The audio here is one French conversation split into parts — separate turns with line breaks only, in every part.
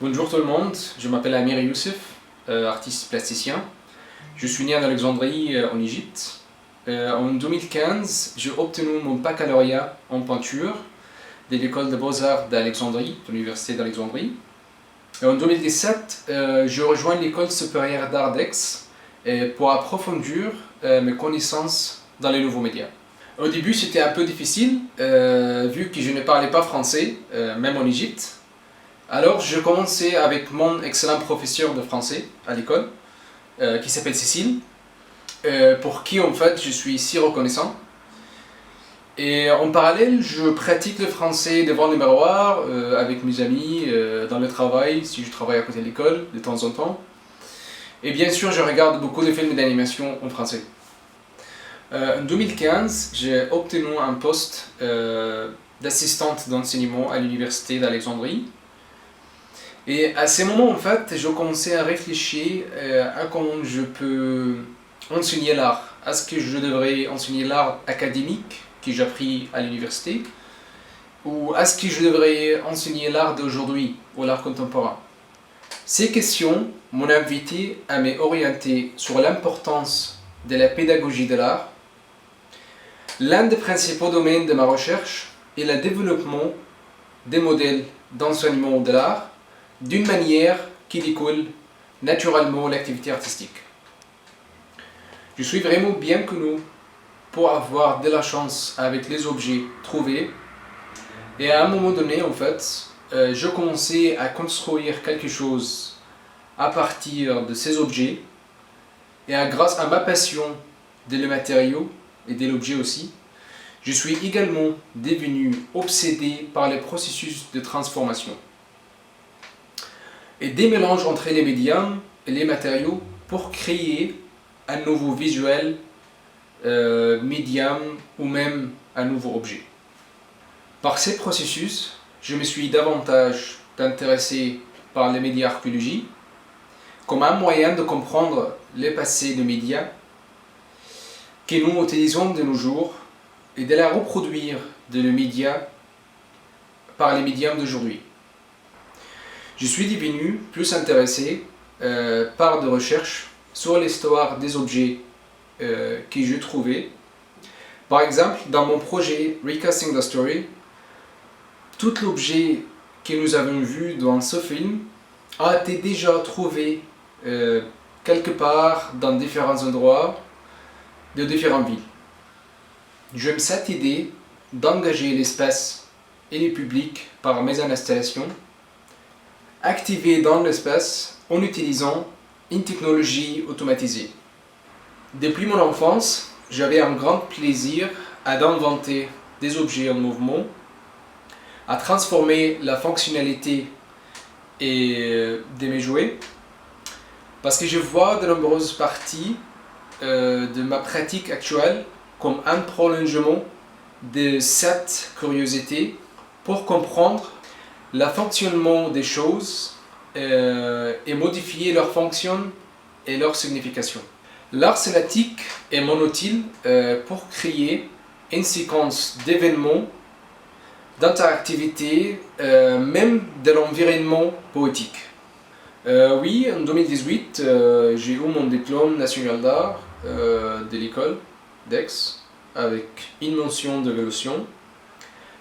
Bonjour tout le monde, je m'appelle Amir Youssef, artiste plasticien. Je suis né en Alexandrie, en Égypte. En 2015, j'ai obtenu mon baccalauréat en peinture de l'école de beaux-arts d'Alexandrie, de l'université d'Alexandrie. Et en 2017, je rejoins l'école supérieure d'art d'Aix pour approfondir mes connaissances dans les nouveaux médias. Au début, c'était un peu difficile, vu que je ne parlais pas français, même en Égypte. Alors, je commençais avec mon excellent professeur de français à l'école, qui s'appelle Cécile, pour qui en fait je suis si reconnaissant. Et en parallèle, je pratique le français devant le miroir, avec mes amis, dans le travail, si je travaille à côté de l'école, de temps en temps. Et bien sûr, je regarde beaucoup de films d'animation en français. En 2015, j'ai obtenu un poste d'assistante d'enseignement à l'université d'Alexandrie. Et à ce moment, en fait, je commençais à réfléchir à comment je peux enseigner l'art. Est-ce que je devrais enseigner l'art académique que j'ai appris à l'université, ou est-ce que je devrais enseigner l'art d'aujourd'hui, ou l'art contemporain? Ces questions m'ont invité à m'orienter sur l'importance de la pédagogie de l'art. L'un des principaux domaines de ma recherche est le développement des modèles d'enseignement de l'art d'une manière qui découle naturellement l'activité artistique. Je suis vraiment bien connu pour avoir de la chance avec les objets trouvés, et à un moment donné, en fait, je commençais à construire quelque chose à partir de ces objets, et grâce à ma passion des matériaux et de l'objet aussi, je suis également devenu obsédé par les processus de transformation et des mélanges entre les médiums et les matériaux pour créer un nouveau visuel, médium ou même un nouveau objet. Par ces processus, je me suis davantage intéressé par les médias archéologiques comme un moyen de comprendre le passé des médias que nous utilisons de nos jours et de la reproduire de les médias par les médiums d'aujourd'hui. Je suis devenu plus intéressé par des recherches sur l'histoire des objets que j'ai trouvés. Par exemple, dans mon projet Recasting the Story, tout l'objet que nous avons vu dans ce film a été déjà trouvé quelque part dans différents endroits de différentes villes. J'aime cette idée d'engager l'espace et le public par mes installations, activées dans l'espace en utilisant une technologie automatisée. Depuis mon enfance, j'avais un grand plaisir à inventer des objets en mouvement, à transformer la fonctionnalité de mes jouets, parce que je vois de nombreuses parties de ma pratique actuelle comme un prolongement de cette curiosité pour comprendre le fonctionnement des choses et modifier leur fonction et leur signification. L'art cinétique est mon outil pour créer une séquence d'événements, d'interactivité, même de l'environnement poétique. Oui, en 2018, j'ai eu mon diplôme national d'art de l'école d'Aix avec une mention d'évolution.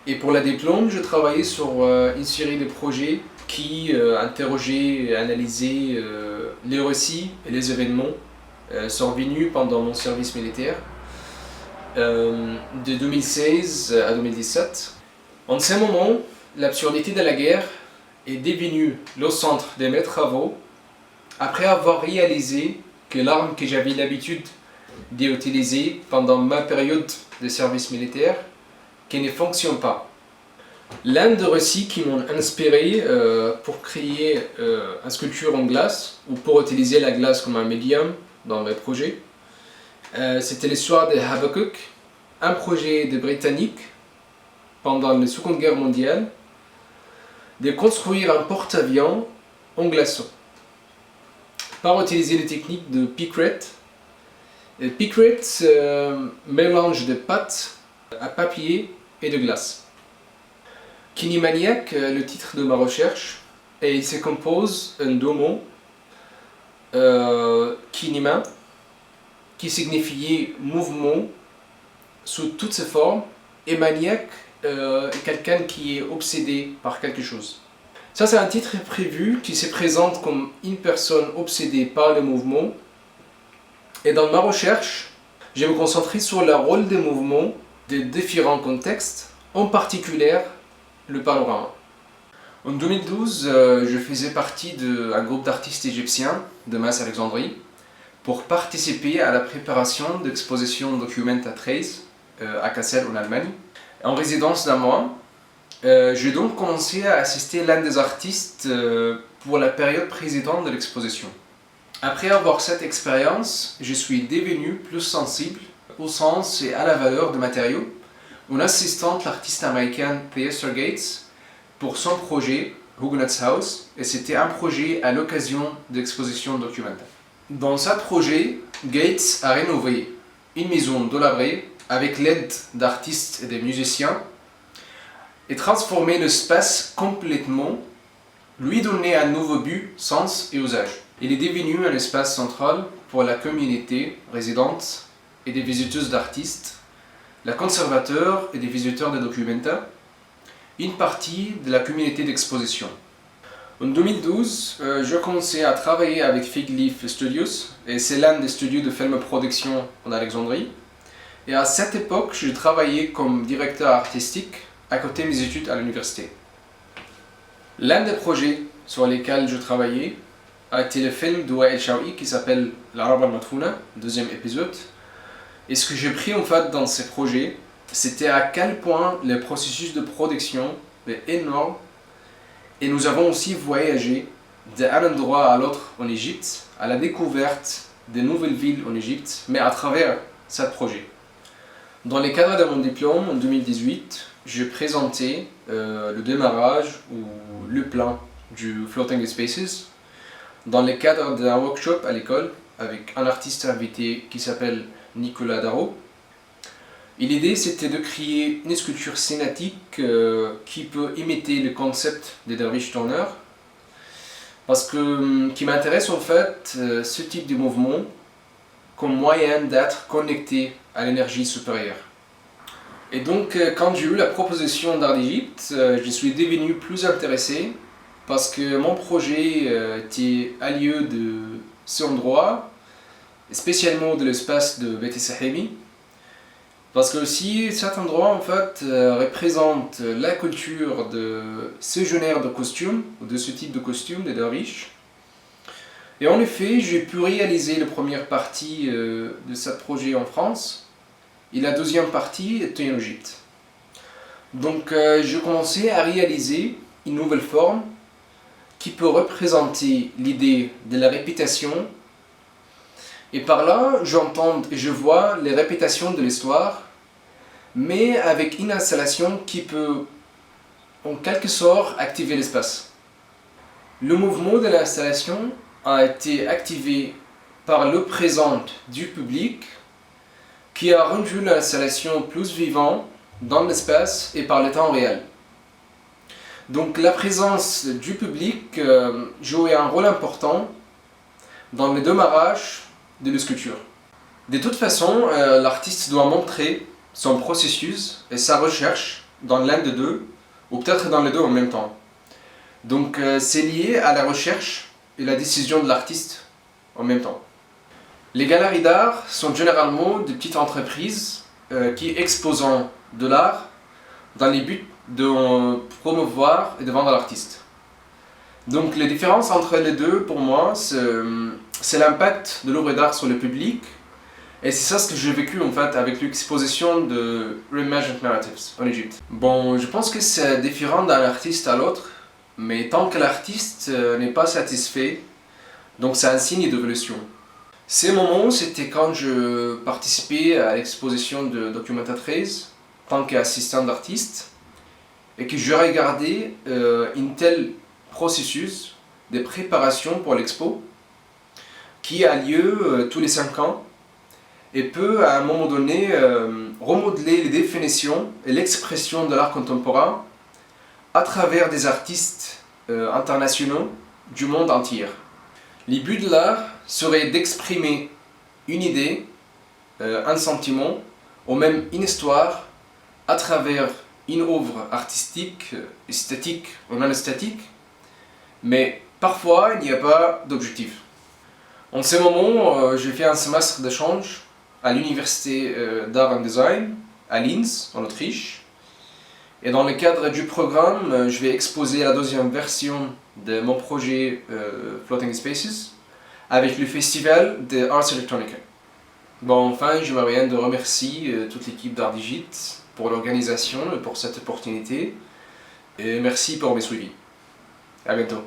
Et pour le diplôme, je travaillais sur une série de projets qui interrogeaient et analysaient les récits et les événements survenus pendant mon service militaire de 2016 à 2017. En ce moment, l'absurdité de la guerre est devenue le centre de mes travaux après avoir réalisé que l'arme que j'avais l'habitude d'utiliser pendant ma période de service militaire qui ne fonctionne pas. L'un des récits qui m'ont inspiré pour créer une sculpture en glace ou pour utiliser la glace comme un médium dans mes projets, c'était l'histoire de Habakkuk, un projet de Britanniques pendant la Seconde Guerre mondiale de construire un porte-avions en glaçon par utiliser les techniques de Picret. Picret mélange de pâte à papier et de glace. Kinemaniac, le titre de ma recherche, et il se compose d'un deux mots, kinima, qui signifiait mouvement sous toutes ses formes, et maniaque, quelqu'un qui est obsédé par quelque chose. Ça, c'est un titre prévu qui se présente comme une personne obsédée par le mouvement. Et dans ma recherche, je me concentrer sur le rôle des mouvements de différents contextes, en particulier le panorama. En 2012, je faisais partie d'un groupe d'artistes égyptiens de Mas Alexandrie pour participer à la préparation d'exposition Documenta 13 à Kassel en Allemagne. En résidence d'un mois, j'ai donc commencé à assister l'un des artistes pour la période précédente de l'exposition. Après avoir cette expérience, je suis devenu plus sensible au sens et à la valeur des matériaux en assistant l'artiste américain Theaster Gates pour son projet Huguenot's House, et c'était un projet à l'occasion de l'exposition Documenta. Dans ce projet, Gates a rénové une maison délabrée avec l'aide d'artistes et de musiciens et transformé l'espace complètement, lui donner un nouveau but, sens et usage. Il est devenu un espace central pour la communauté résidente et des visiteuses d'artistes, la conservateur et des visiteurs de Documenta, une partie de la communauté d'exposition. En 2012, je commençais à travailler avec Fig Leaf Studios, et c'est l'un des studios de film production en Alexandrie. Et à cette époque, je travaillais comme directeur artistique à côté de mes études à l'université. L'un des projets sur lesquels je travaillais a été le film de Wael Shawi qui s'appelle L'Arab al-Madfouna, deuxième épisode. Et ce que j'ai pris en fait dans ces projets, c'était à quel point le processus de production est énorme. Et nous avons aussi voyagé d'un endroit à l'autre en Égypte, à la découverte de nouvelles villes en Égypte, mais à travers ce projet. Dans le cadre de mon diplôme en 2018, j'ai présenté le démarrage ou le plan du Floating Spaces dans le cadre d'un workshop à l'école avec un artiste invité qui s'appelle Nicolas Darro. Et l'idée c'était de créer une sculpture cinétique qui peut imiter le concept des derviches tourneurs, parce que qui m'intéresse en fait ce type de mouvement comme moyen d'être connecté à l'énergie supérieure. Et donc quand j'ai eu la proposition d'Art d'Égypte, je suis devenu plus intéressé parce que mon projet était à lieu de cet endroit, spécialement de l'espace de Beit Sahemi, parce que aussi cet endroit en fait représente la culture de ce genre de costume, ou de ce type de costume des derviches. Et en effet, j'ai pu réaliser la première partie de ce projet en France, et la deuxième partie était en Égypte. Donc j'ai commencé à réaliser une nouvelle forme qui peut représenter l'idée de la répétition. Et par là, j'entends et je vois les répétitions de l'histoire, mais avec une installation qui peut, en quelque sorte, activer l'espace. Le mouvement de l'installation a été activé par le présent du public, qui a rendu l'installation plus vivante dans l'espace et par le temps réel. Donc la présence du public jouait un rôle important dans le démarrage de la sculpture. De toute façon, l'artiste doit montrer son processus et sa recherche dans l'un des deux, ou peut-être dans les deux en même temps. Donc c'est lié à la recherche et la décision de l'artiste en même temps. Les galeries d'art sont généralement des petites entreprises qui exposent de l'art dans les buts de promouvoir et de vendre l'artiste. Donc les différences entre les deux, pour moi, c'est l'impact de l'œuvre d'art sur le public, et c'est ça ce que j'ai vécu en fait avec l'exposition de Reimagined Narratives en Égypte. Bon, je pense que c'est différent d'un artiste à l'autre, mais tant que l'artiste n'est pas satisfait, donc c'est un signe d'évolution. Ces moments, c'était quand je participais à l'exposition de Documenta 13 en tant qu'assistant d'artiste, et que je regardais un tel processus de préparation pour l'expo qui a lieu tous les 5 ans et peut à un moment donné remodeler les définitions et l'expression de l'art contemporain à travers des artistes internationaux du monde entier. Le but de l'art serait d'exprimer une idée, un sentiment, ou même une histoire à travers une œuvre artistique, esthétique ou non esthétique, mais parfois il n'y a pas d'objectif. En ce moment, j'ai fait un semestre d'échange à l'université d'art et design à Linz, en Autriche. Et dans le cadre du programme, je vais exposer la deuxième version de mon projet Floating Spaces avec le festival de Ars Electronica. Bon, enfin, j'aimerais bien de remercier toute l'équipe d'Art Digit pour l'organisation et pour cette opportunité. Et merci pour mes suivis. À bientôt.